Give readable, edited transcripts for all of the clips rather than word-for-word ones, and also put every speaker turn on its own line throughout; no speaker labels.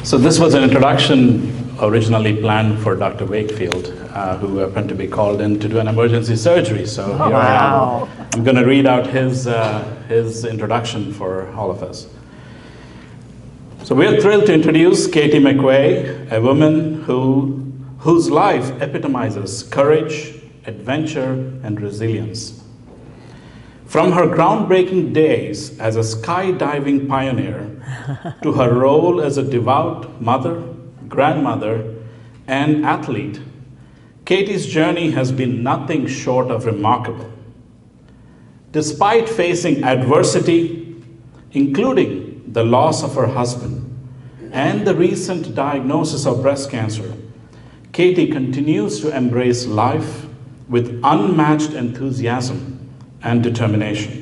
So this was an introduction originally planned for Dr. Wakefield, who happened to be called in to do an emergency surgery. So here I am. I'm going to read out his introduction for all of us. So we are thrilled to introduce Katie McVey, a woman whose life epitomizes courage, adventure, and resilience. From her groundbreaking days as a skydiving pioneer to her role as a devout mother, grandmother, and athlete, Katie's journey has been nothing short of remarkable. Despite facing adversity, including the loss of her husband and the recent diagnosis of breast cancer, Katie continues to embrace life with unmatched enthusiasm and determination.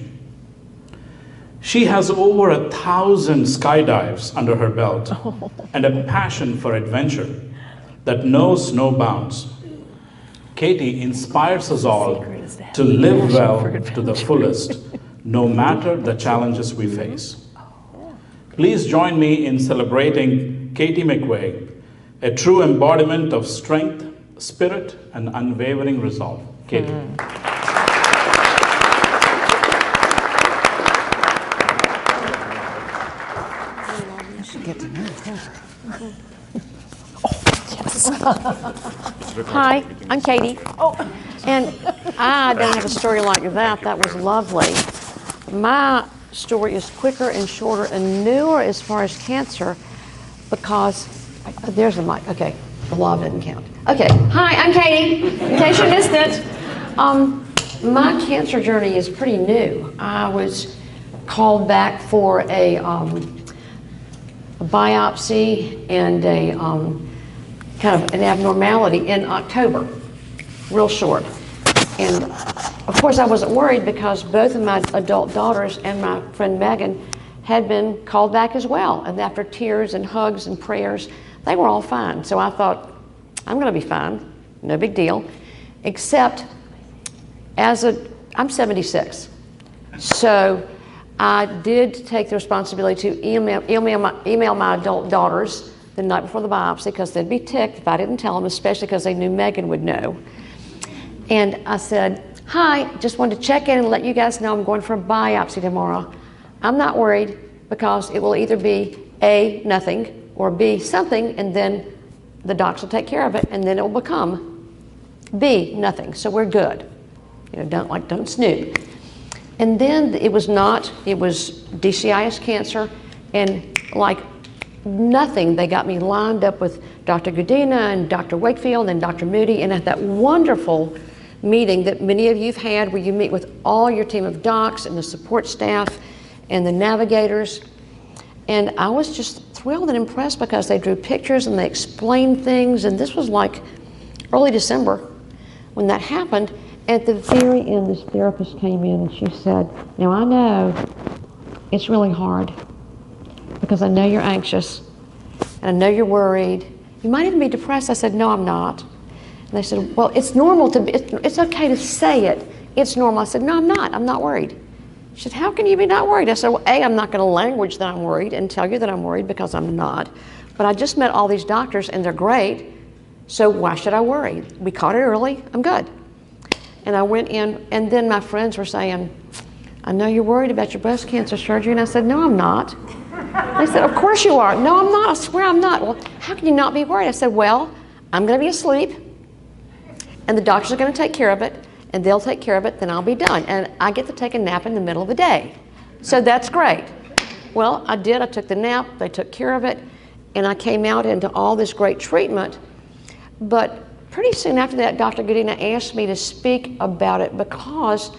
She has over 1,000 skydives under her belt and a passion for adventure that knows no bounds. Katie inspires us all to live well to the fullest, no matter the challenges we face. Please join me in celebrating Katie McVey, a true embodiment of strength, spirit, and unwavering resolve. Katie.
Get to know her.
Hi, I'm Katie. And I don't have a story like that. That was lovely. My story is quicker and shorter and newer as far as cancer because, there's the mic. Okay, the law didn't count. Okay, hi, I'm Katie, in case you missed it. My cancer journey is pretty new. I was called back for a biopsy and a kind of an abnormality in October, real short. And of course I wasn't worried because both of my adult daughters and my friend Megan had been called back as well. And after tears and hugs and prayers, they were all fine. So I thought, I'm gonna be fine, no big deal. Except I'm 76. So I did take the responsibility to email my adult daughters the night before the biopsy because they'd be ticked if I didn't tell them, especially because they knew Megan would know. And I said, hi, just wanted to check in and let you guys know I'm going for a biopsy tomorrow. I'm not worried because it will either be A, nothing, or B, something, and then the docs will take care of it, and then it will become B, nothing. So we're good. You know, don't snoop. And then it was DCIS cancer, and like nothing, they got me lined up with Dr. Gudina and Dr. Wakefield and Dr. Moody, and at that wonderful meeting that many of you have had where you meet with all your team of docs and the support staff and the navigators. And I was just thrilled and impressed because they drew pictures and they explained things, and this was like early December when that happened. At the very end, this therapist came in and she said, now I know it's really hard because I know you're anxious and I know you're worried. You might even be depressed. I said, no, I'm not. And they said, well, it's normal to be, it's okay to say it. It's normal. I said, no, I'm not worried. She said, how can you be not worried? I said, well, A, I'm not going to language that I'm worried and tell you that I'm worried because I'm not. But I just met all these doctors and they're great. So why should I worry? We caught it early. I'm good. And I went in, and then my friends were saying, I know you're worried about your breast cancer surgery. And I said, no, I'm not. They said, of course you are. No, I'm not. I swear I'm not. Well, how can you not be worried? I said, well, I'm going to be asleep, and the doctors are going to take care of it, and they'll take care of it, then I'll be done. And I get to take a nap in the middle of the day. So that's great. Well, I did. I took the nap. They took care of it, and I came out into all this great treatment. But pretty soon after that, Dr. Gudina asked me to speak about it because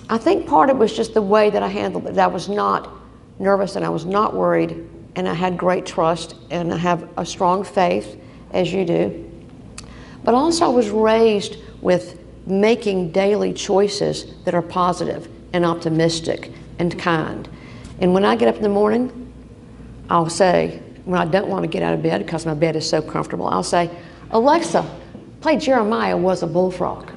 I think part of it was just the way that I handled it. I was not nervous and I was not worried, and I had great trust and I have a strong faith, as you do. But also I was raised with making daily choices that are positive and optimistic and kind. And when I get up in the morning, I'll say, when I don't want to get out of bed because my bed is so comfortable, I'll say, Alexa, play Jeremiah Was a Bullfrog.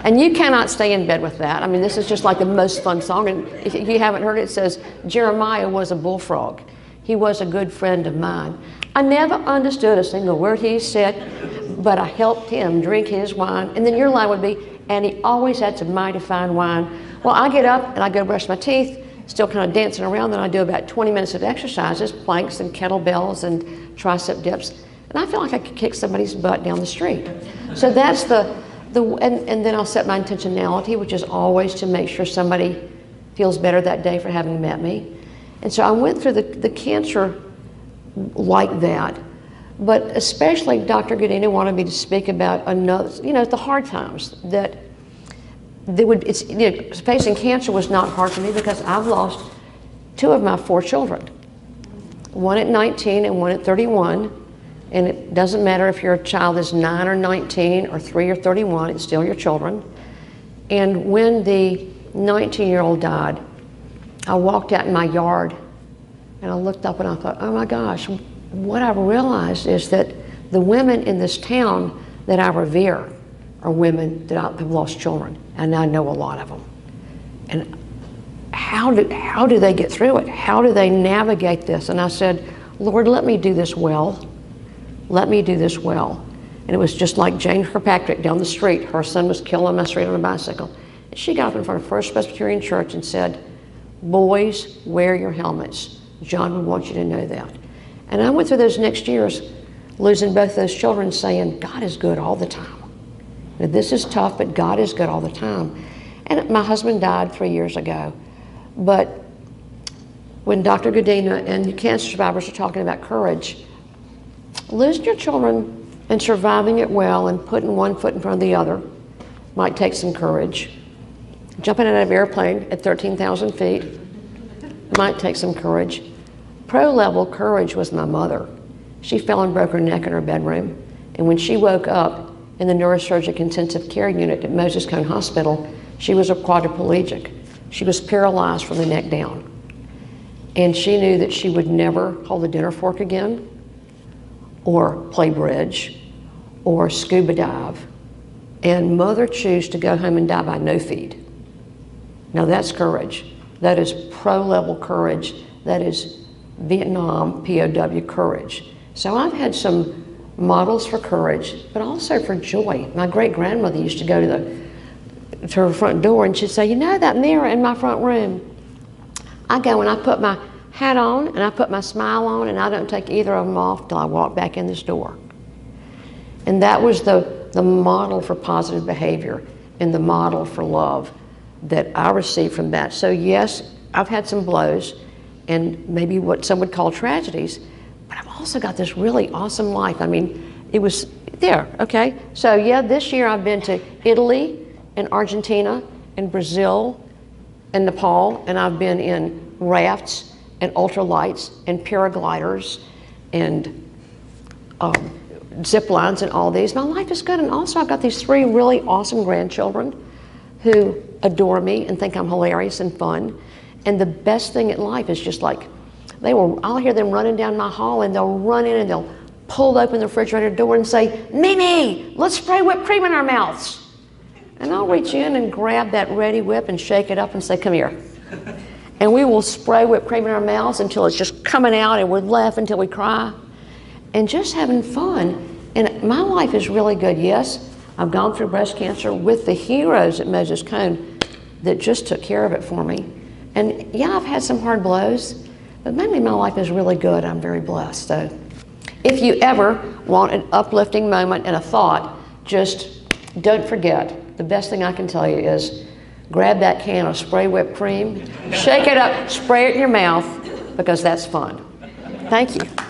And you cannot stay in bed with that. I mean, this is just like the most fun song. And if you haven't heard it, it says, Jeremiah was a bullfrog. He was a good friend of mine. I never understood a single word he said, but I helped him drink his wine. And then your line would be, and he always had some mighty fine wine. Well, I get up and I go brush my teeth, still kind of dancing around. Then I do about 20 minutes of exercises, planks and kettlebells and tricep dips. And I feel like I could kick somebody's butt down the street. So that's and then I'll set my intentionality, which is always to make sure somebody feels better that day for having met me. And so I went through the cancer like that. But especially Dr. Godina wanted me to speak about another, the hard times that facing cancer was not hard for me because I've lost 2 of my 4 children. One at 19 and one at 31. And it doesn't matter if your child is 9 or 19 or 3 or 31, it's still your children. And when the 19-year-old died, I walked out in my yard and I looked up and I thought, oh my gosh, what I've realized is that the women in this town that I revere are women that have lost children, and I know a lot of them. And how do they get through it? How do they navigate this? And I said, Lord, let me do this well. Let me do this well. And it was just like Jane Kirkpatrick down the street. Her son was killed on my street on a bicycle. And she got up in front of First Presbyterian Church and said, boys, wear your helmets. John would want you to know that. And I went through those next years losing both those children saying, God is good all the time. Now, this is tough, but God is good all the time. And my husband died 3 years ago. But when Dr. Godina and cancer survivors are talking about courage, losing your children and surviving it well and putting one foot in front of the other might take some courage. Jumping out of an airplane at 13,000 feet might take some courage. Pro-level courage was my mother. She fell and broke her neck in her bedroom. And when she woke up in the neurosurgic intensive care unit at Moses Cone Hospital, she was a quadriplegic. She was paralyzed from the neck down. And she knew that she would never hold a dinner fork again, or play bridge, or scuba dive. And mother chose to go home and die by no feed. Now that's courage. That is pro-level courage. That is Vietnam POW courage. So I've had some models for courage, but also for joy. My great-grandmother used to go to her front door and she'd say, you know that mirror in my front room? I go and I put my hat on and I put my smile on and I don't take either of them off till I walk back in this door. And that was the model for positive behavior and the model for love that I received from that. So yes, I've had some blows and maybe what some would call tragedies, but I've also got this really awesome life. I mean, it was there, okay? So yeah, this year I've been to Italy and Argentina and Brazil and Nepal, and I've been in rafts and ultralights and paragliders and zip lines and all these. My life is good, and also I've got these 3 really awesome grandchildren who adore me and think I'm hilarious and fun. And the best thing in life is just like, I'll hear them running down my hall and they'll run in and they'll pull open the refrigerator door and say, Mimi, let's spray whipped cream in our mouths. And I'll reach in and grab that ready whip and shake it up and say, come here. And we will spray whipped cream in our mouths until it's just coming out and we'll laugh until we cry. And just having fun. And my life is really good. Yes, I've gone through breast cancer with the heroes at Moses Cone that just took care of it for me. And yeah, I've had some hard blows, but mainly my life is really good. I'm very blessed. So if you ever want an uplifting moment and a thought, just don't forget, the best thing I can tell you is grab that can of spray whipped cream, shake it up, spray it in your mouth, because that's fun. Thank you.